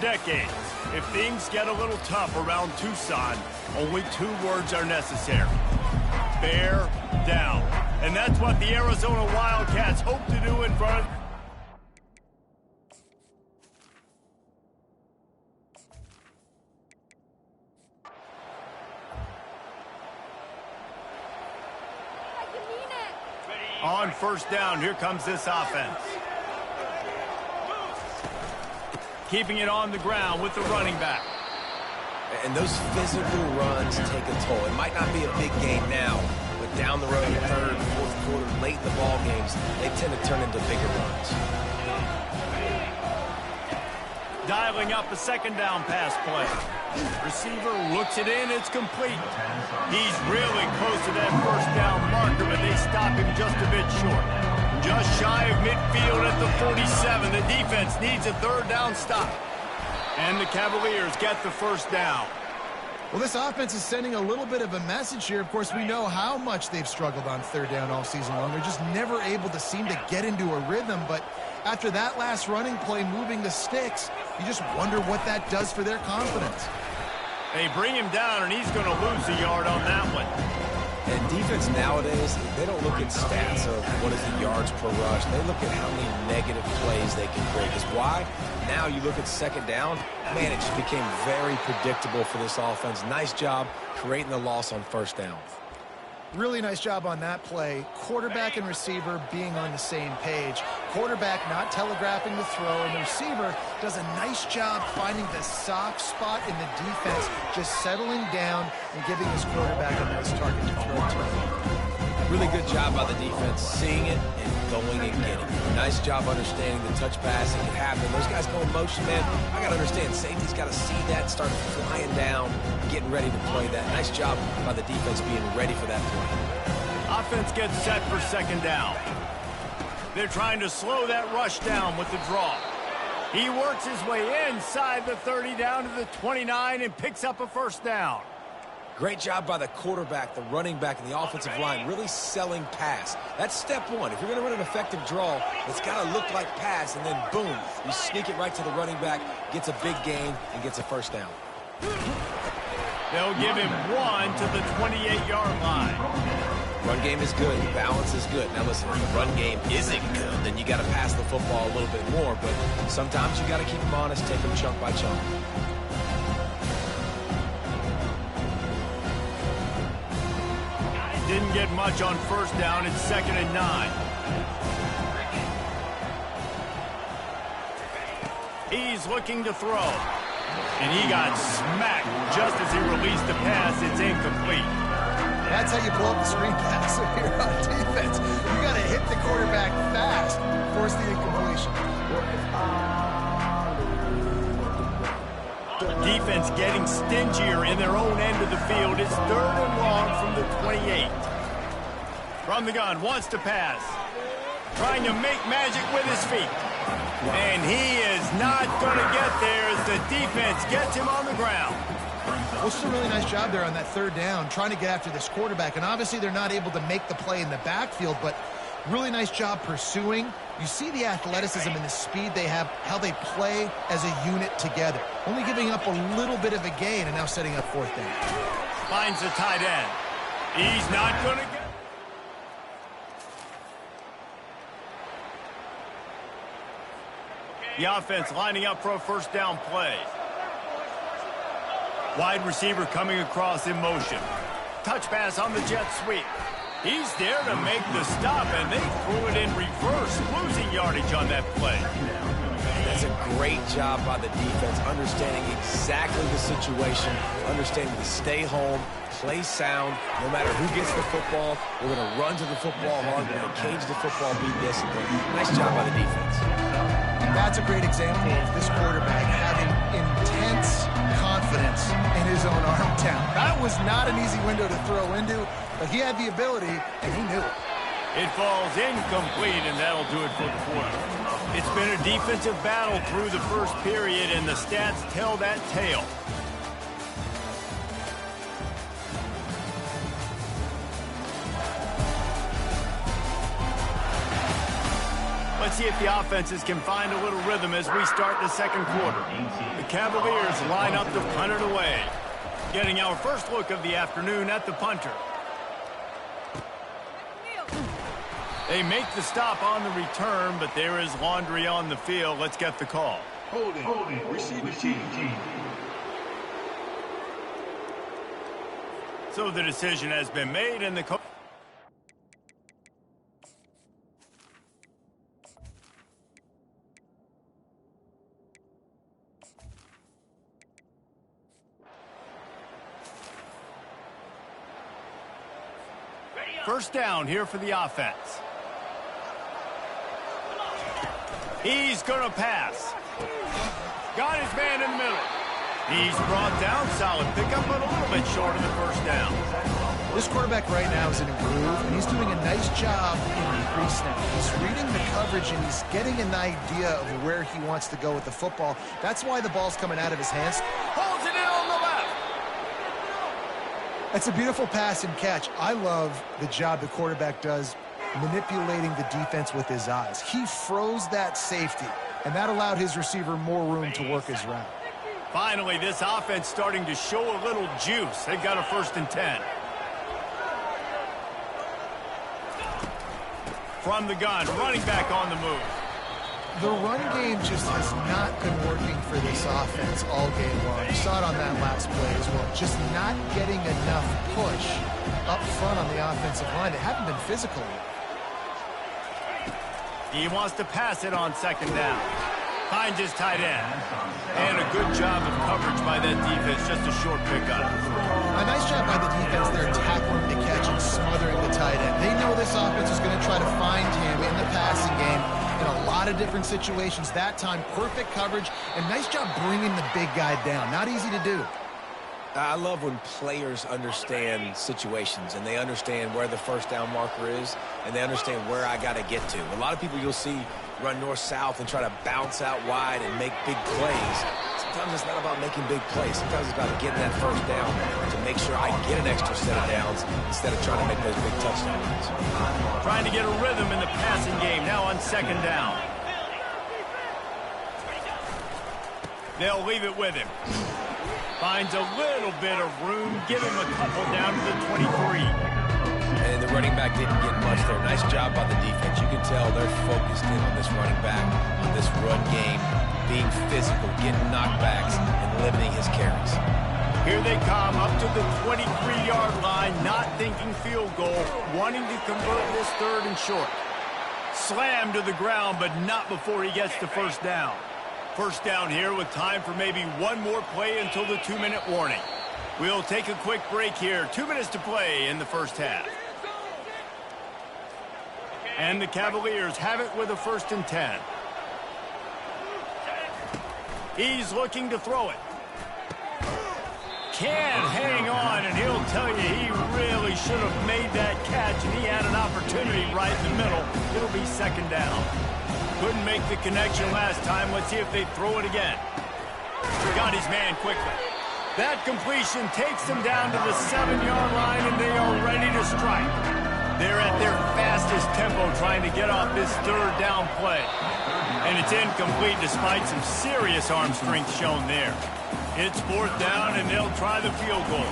decades. If things get a little tough around Tucson, only 2 words are necessary. Bear down. And that's what the Arizona Wildcats hope to do in front of... On first down, here comes this offense. Keeping it on the ground with the running back. And those physical runs take a toll. It might not be a big game now, but down the road, third, fourth quarter, late in the ball games, they tend to turn into bigger runs. Dialing up a second down pass play. Receiver looks it in, it's complete. He's really close to that first down marker, but they stop him just a bit short. Just shy of midfield at the 47. The defense needs a third down stop. And the Cavaliers get the first down. Well, this offense is sending a little bit of a message here. Of course, we know how much they've struggled on third down all season long. They're just never able to seem to get into a rhythm. But after that last running play, moving the sticks, you just wonder what that does for their confidence. They bring him down, and he's going to lose a yard on that one. And defense nowadays, they don't look at stats of what is the yards per rush. They look at how many negative plays they can create. Because why? Now you look at second down, man, it just became very predictable for this offense. Nice job creating the loss on first down. Really nice job on that play. Quarterback and receiver being on the same page. Quarterback not telegraphing the throw, and the receiver does a nice job finding the soft spot in the defense, just settling down and giving his quarterback a nice target to throw to. Really good job by the defense, seeing it and going and getting it. Nice job understanding the touch pass that can happen. Those guys go in motion, man. I got to understand, safety's got to see that, start flying down, getting ready to play that. Nice job by the defense being ready for that play. Offense gets set for second down. They're trying to slow that rush down with the draw. He works his way inside the 30 down to the 29 and picks up a first down. Great job by the quarterback, the running back, and the offensive line really selling pass. That's step one. If you're going to run an effective draw, it's got to look like pass, and then boom, you sneak it right to the running back, gets a big gain, and gets a first down. They'll give him 1 to the 28-yard line. Run game is good. Balance is good. Now listen, if the run game isn't good, then you got to pass the football a little bit more, but sometimes you got to keep them honest, take them chunk by chunk. Didn't get much on first down. It's 2nd and 9. He's looking to throw. And he got smacked just as he released the pass. It's incomplete. That's how you blow up the screen pass if you're on defense. You got to hit the quarterback fast, force the incompletion. Defense getting stingier in their own end of the field. It's 3rd and long from the 28. From the gun, wants to pass. Trying to make magic with his feet. And he is not going to get there as the defense gets him on the ground. Well, it's a really nice job there on that 3rd down, trying to get after this quarterback. And obviously they're not able to make the play in the backfield, but really nice job pursuing. You see the athleticism and the speed they have, how they play as a unit together. Only giving up a little bit of a gain and now setting up 4th down. Finds the tight end. He's not going to get... The offense lining up for a first down play. Wide receiver coming across in motion. Touch pass on the jet sweep. He's there to make the stop, and they threw it in reverse, losing yardage on that play. That's a great job by the defense, understanding exactly the situation, understanding to stay home, play sound. No matter who gets the football, we're going to run to the football hard. We're going to cage the football, be disciplined. Nice job by the defense. That's a great example of this quarterback having intense confidence in his own arm talent. That was not an easy window to throw into, but he had the ability, and he knew it. It falls incomplete, and that'll do it for the quarter. It's been a defensive battle through the first period, and the stats tell that tale. Let's see if the offenses can find a little rhythm as we start the second quarter. The Cavaliers line up to punt it away. Getting our first look of the afternoon at the punter. They make the stop on the return, but there is laundry on the field. Let's get the call. Holding, receive team. So the decision has been made, and the coach. First down here for the offense. He's going to pass. Got his man in the middle. He's brought down. Solid pickup, but a little bit short of the first down. This quarterback right now is in a groove, and he's doing a nice job in pre-snap. He's reading the coverage, and he's getting an idea of where he wants to go with the football. That's why the ball's coming out of his hands. Holds it in on the left. That's a beautiful pass and catch. I love the job the quarterback does manipulating the defense with his eyes. He froze that safety, and that allowed his receiver more room to work his route. Finally, this offense starting to show a little juice. They've got a 1st and 10. From the gun, running back on the move. The run game just has not been working for this offense all game long. You saw it on that last play as well. Just not getting enough push up front on the offensive line. They haven't been physical. He wants to pass it on 2nd down. Finds his tight end. And a good job of coverage by that defense. Just a short pickup. A nice job by the defense there tackling the catch and smothering the tight end. They know this offense is going to try to find him in the passing game in a lot of different situations. That time, perfect coverage, and nice job bringing the big guy down. Not easy to do. I love when players understand situations and they understand where the 1st down marker is and they understand where I got to get to. A lot of people you'll see run north-south and try to bounce out wide and make big plays. Sometimes it's not about making big plays. Sometimes it's about getting that 1st down to make sure I get an extra set of downs instead of trying to make those big touchdowns. Trying to get a rhythm in the passing game now on 2nd down. They'll leave it with him. Finds a little bit of room. Give him a couple down to the 23. And the running back didn't get much there. Nice job by the defense. You can tell they're focused in on this running back, on this run game, being physical, getting knockbacks, and limiting his carries. Here they come up to the 23-yard line, not thinking field goal, wanting to convert this 3rd and short. Slammed to the ground, but not before he gets to 1st down. 1st down here with time for maybe one more play until the 2-minute warning. We'll take a quick break here. 2 minutes to play in the 1st half. And the Cavaliers have it with a 1st and 10. He's looking to throw it. Can't hang on, and he'll tell you he really should have made that catch, and he had an opportunity right in the middle. It'll be 2nd down. Couldn't make the connection last time. Let's see if they throw it again. Got his man quickly. That completion takes them down to the 7-yard line, and they are ready to strike. They're at their fastest tempo trying to get off this 3rd down play. And it's incomplete despite some serious arm strength shown there. It's 4th down, and they'll try the field goal.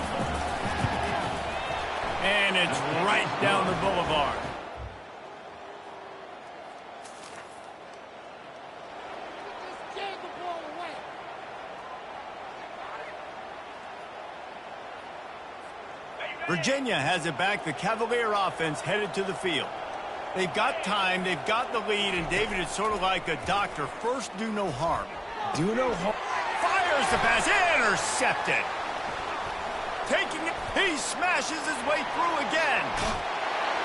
And it's right down the boulevard. Virginia has it back. The Cavalier offense headed to the field. They've got time, they've got the lead, and David, it's sort of like a doctor. First, do no harm. Do no harm. Fires the pass, intercepted. Taking it, he smashes his way through again.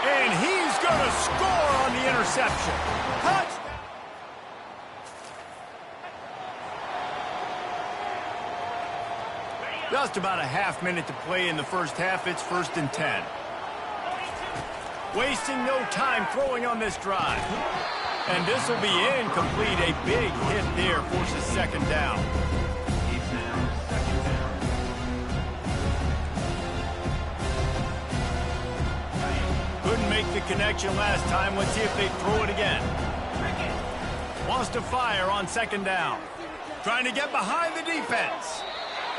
And he's going to score on the interception. Touchdown. Just about a half-minute to play in the 1st half. It's 1st and 10. Wasting no time throwing on this drive. And this will be incomplete. A big hit there forces 2nd down. Couldn't make the connection last time. Let's see if they throw it again. wants to fire on second down. Trying to get behind the defense.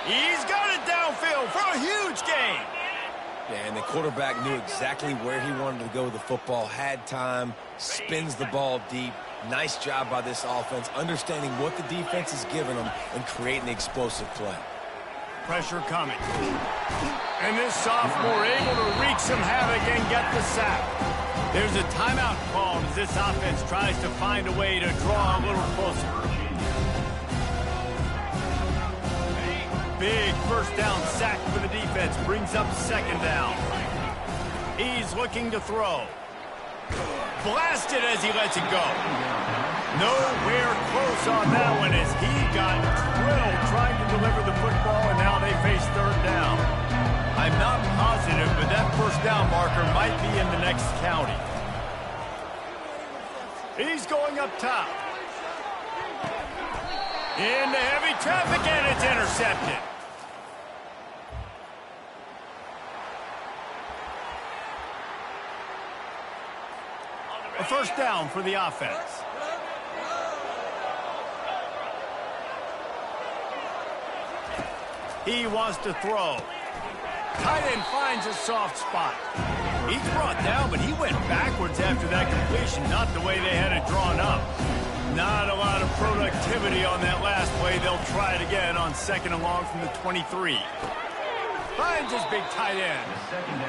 He's got it downfield for a huge gain. Yeah, and the quarterback knew exactly where he wanted to go with the football, had time, spins the ball deep. Nice job by this offense, understanding what the defense is giving them and creating the explosive play. Pressure coming. And this sophomore able to wreak some havoc and get the sack. There's a timeout called as this offense tries to find a way to draw a little closer. Big first down sack for the defense brings up second down. He's looking to throw. Blasted as he lets it go. Nowhere close on that one as he got drilled trying to deliver the football, and now they face third down. I'm not positive, but that first down marker might be in the next county. He's going up top. Into heavy traffic, and it's intercepted. A first down for the offense. He wants to throw. Tight end finds a soft spot. He's brought down, but he went backwards after that completion, not the way they had it drawn up. Not a lot of productivity on that last play. They'll try it again on second and long from the 23. Finds his big tight end.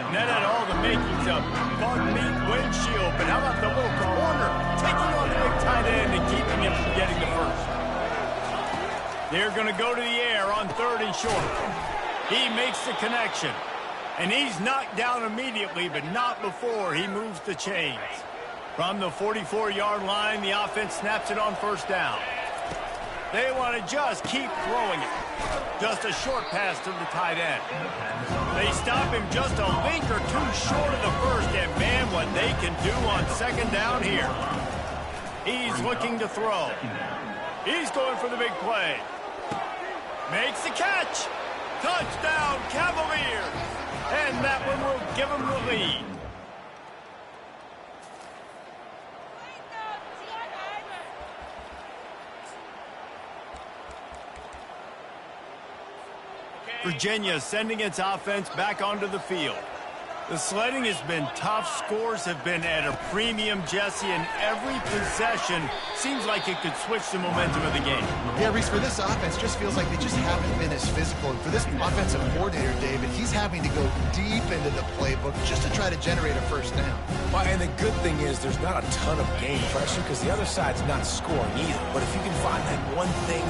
And that had all the makings of bug meat windshield, but how about the little corner taking on the big tight end and keeping him from getting the first? They're going to go to the air on third and short. He makes the connection. And he's knocked down immediately, but not before he moves the chains. From the 44-yard line, the offense snaps it on first down. They want to just keep throwing it. Just a short pass to the tight end. They stop him just a link or two short of the first, and man, what they can do on second down here. He's looking to throw. He's going for the big play. Makes the catch. Touchdown, Cavaliers. And that one will give them the lead. Virginia sending its offense back onto the field. The sledding has been tough. Scores have been at a premium, Jesse, and every possession seems like it could switch the momentum of the game. Yeah, Reese, for this offense, just feels like they just haven't been as physical. And for this offensive coordinator, David, he's having to go deep into the playbook just to try to generate a first down. Well, and the good thing is there's not a ton of game pressure because the other side's not scoring either. But if you can find that one thing,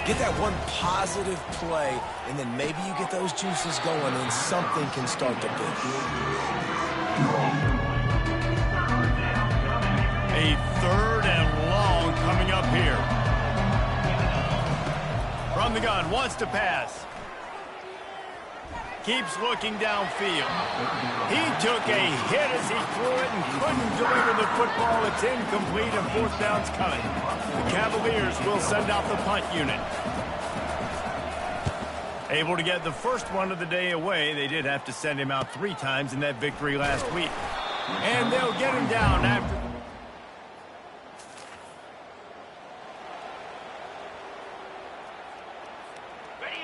get that one positive play, and then maybe you get those juices going and something can start to build. A third and long coming up here. From the gun, wants to pass. Keeps looking downfield. He took a hit as he threw it and couldn't deliver the football. It's incomplete and fourth down's coming. The Cavaliers will send out the punt unit. Able to get the first one of the day away. They did have to send him out 3 times in that victory last week. And they'll get him down after.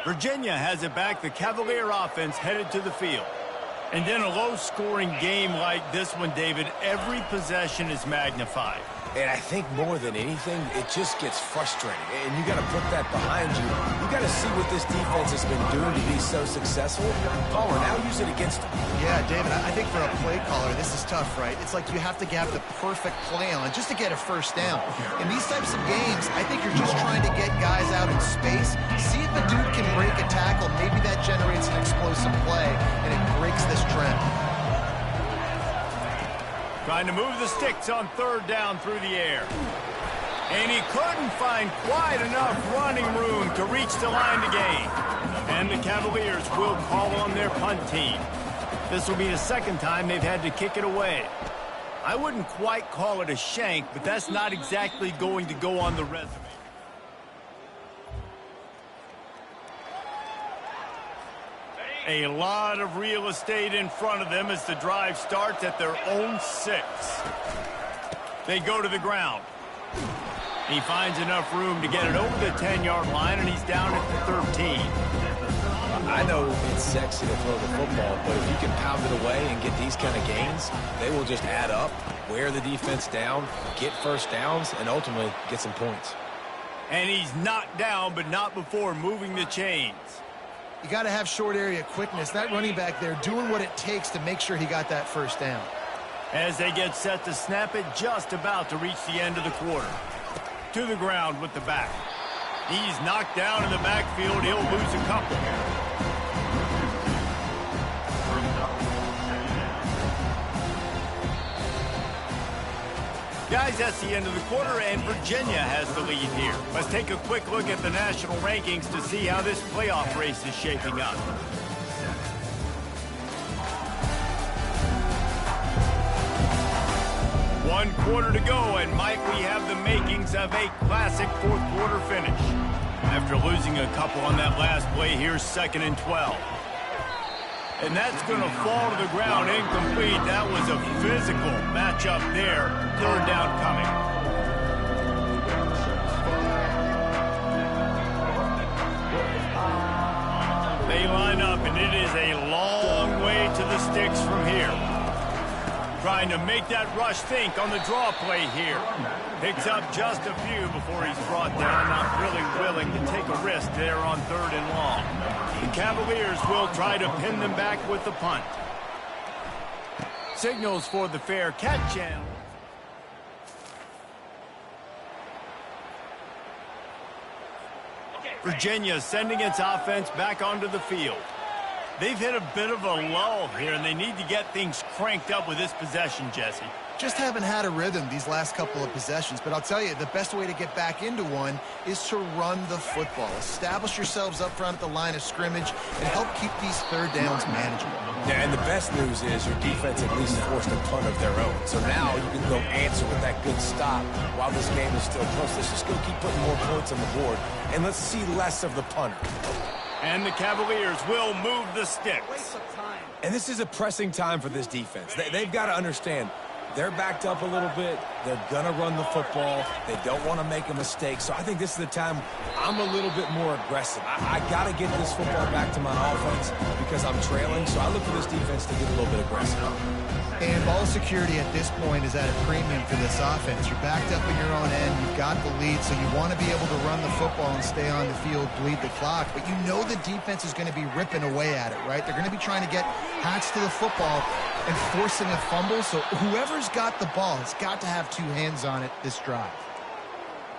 Virginia has it back. The Cavalier offense headed to the field. And in a low-scoring game like this one, David, every possession is magnified. And I think more than anything, it just gets frustrating. And you got to put that behind you. You got to see what this defense has been doing to be so successful. Caller, now use it against them. Yeah, David, I think for a play caller, this is tough, right? It's like you have to have the perfect play on just to get a first down. In these types of games, I think you're just trying to get guys out in space, see if a dude can break a tackle. Maybe that generates an explosive play, and it breaks this trend. Trying to move the sticks on third down through the air. And he couldn't find quite enough running room to reach the line to gain. And the Cavaliers will call on their punt team. This will be the second time they've had to kick it away. I wouldn't quite call it a shank, but that's not exactly going to go on the resume. A lot of real estate in front of them as the drive starts at their own 6. They go to the ground. He finds enough room to get it over the 10-yard line, and he's down at the 13. I know it's sexy to throw the football, but if you can pound it away and get these kind of gains, they will just add up, wear the defense down, get first downs, and ultimately get some points. And he's knocked down, but not before moving the chains. You got to have short area quickness. That running back there doing what it takes to make sure he got that first down. As they get set to snap it, just about to reach the end of the quarter. To the ground with the back. He's knocked down in the backfield. He'll lose a couple. Guys, that's the end of the quarter, and Virginia has the lead here. Let's take a quick look at the national rankings to see how this playoff race is shaping up. One quarter to go, and Mike, we have the makings of a classic fourth quarter finish. After losing a couple on that last play, here's 2nd and 12. And that's going to fall to the ground incomplete. That was a physical matchup there. 3rd down coming. They line up, and it is a long way to the sticks from here. Trying to make that rush think on the draw play here. Picks up just a few before he's brought down. Not really willing to take a risk there on 3rd and long. The Cavaliers will try to pin them back with the punt. Signals for the fair catch channel. Virginia sending its offense back onto the field. They've hit a bit of a lull here, and they need to get things cranked up with this possession, Jesse. Just haven't had a rhythm these last couple of possessions, but I'll tell you, the best way to get back into one is to run the football. Establish yourselves up front at the line of scrimmage and help keep these 3rd downs manageable. Yeah, and the best news is your defense at least forced a punt of their own. So now you can go answer with that good stop while this game is still close. Let's just go keep putting more points on the board, and let's see less of the punter. And the Cavaliers will move the sticks. And this is a pressing time for this defense. They've got to understand they're backed up a little bit. They're going to run the football. They don't want to make a mistake. So I think this is the time I'm a little bit more aggressive. I got to get this football back to my offense because I'm trailing. So I look for this defense to get a little bit aggressive. And ball security at this point is at a premium for this offense. You're backed up in your own end. You've got the lead, so you want to be able to run the football and stay on the field, bleed the clock. But you know the defense is going to be ripping away at it, right? They're going to be trying to get hats to the football and forcing a fumble. So whoever's got the ball has got to have 2 hands on it this drive.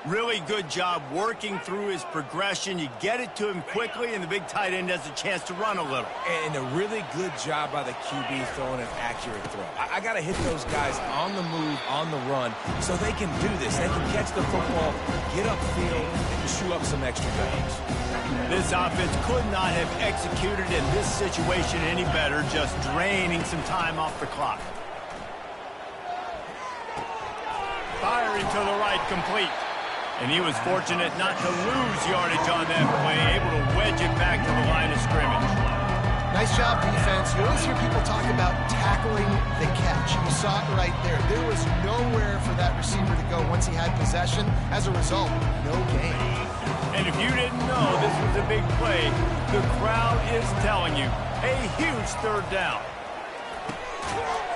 Really good job working through his progression. You get it to him quickly, and the big tight end has a chance to run a little. And a really good job by the QB throwing an accurate throw. I got to hit those guys on the move, on the run, so they can do this. They can catch the football, get upfield, and chew up some extra yards. This offense could not have executed in this situation any better, just draining some time off the clock. Firing to the right, complete. And he was fortunate not to lose yardage on that play, able to wedge it back to the line of scrimmage. Nice job, defense. You always hear people talk about tackling the catch. You saw it right there. There was nowhere for that receiver to go once he had possession. As a result, no gain. And if you didn't know this was a big play, the crowd is telling you, a huge 3rd down.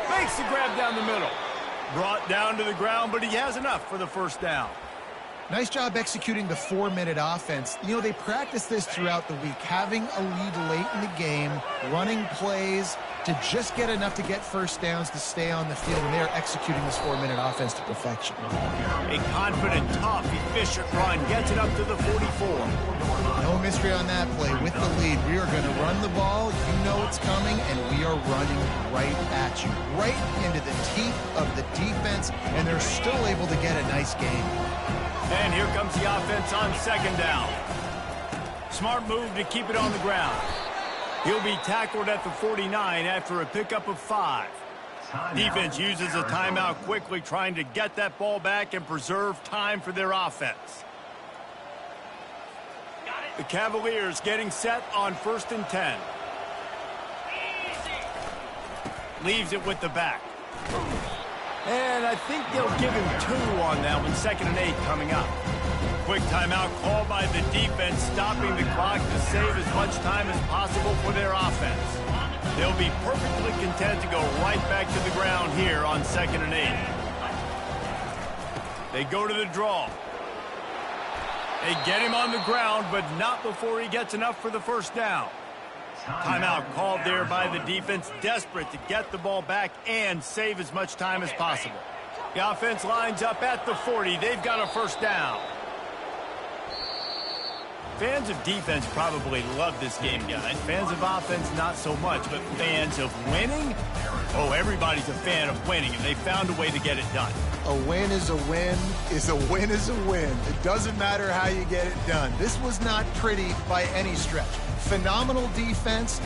Makes the grab down the middle. Brought down to the ground, but he has enough for the 1st down. Nice job executing the 4-minute offense. You know, they practice this throughout the week, having a lead late in the game, running plays to just get enough to get 1st downs to stay on the field, and they're executing this 4-minute offense to perfection. A confident, tough, efficient run gets it up to the 44. No mystery on that play. With the lead, we are going to run the ball. You know it's coming, and we are running right at you, right into the teeth of the defense, and they're still able to get a nice game. And here comes the offense on 2nd down. Smart move to keep it on the ground. He'll be tackled at the 49 after a pickup of 5. Defense uses a timeout quickly, trying to get that ball back and preserve time for their offense. The Cavaliers getting set on 1st and 10. Leaves it with the back. And I think they'll give him 2 on that one, 2nd and 8 coming up. Quick timeout called by the defense, stopping the clock to save as much time as possible for their offense. They'll be perfectly content to go right back to the ground here on 2nd and 8. They go to the draw. They get him on the ground, but not before he gets enough for the first down. Timeout called there by the defense, desperate to get the ball back and save as much time as possible. The offense lines up at the 40. They've got a first down. Fans of defense probably love this game, guys. Fans of offense, not so much. But fans of winning? Oh, everybody's a fan of winning, and they found a way to get it done. A win is a win is a win is a win. It doesn't matter how you get it done. This was not pretty by any stretch. Phenomenal defense.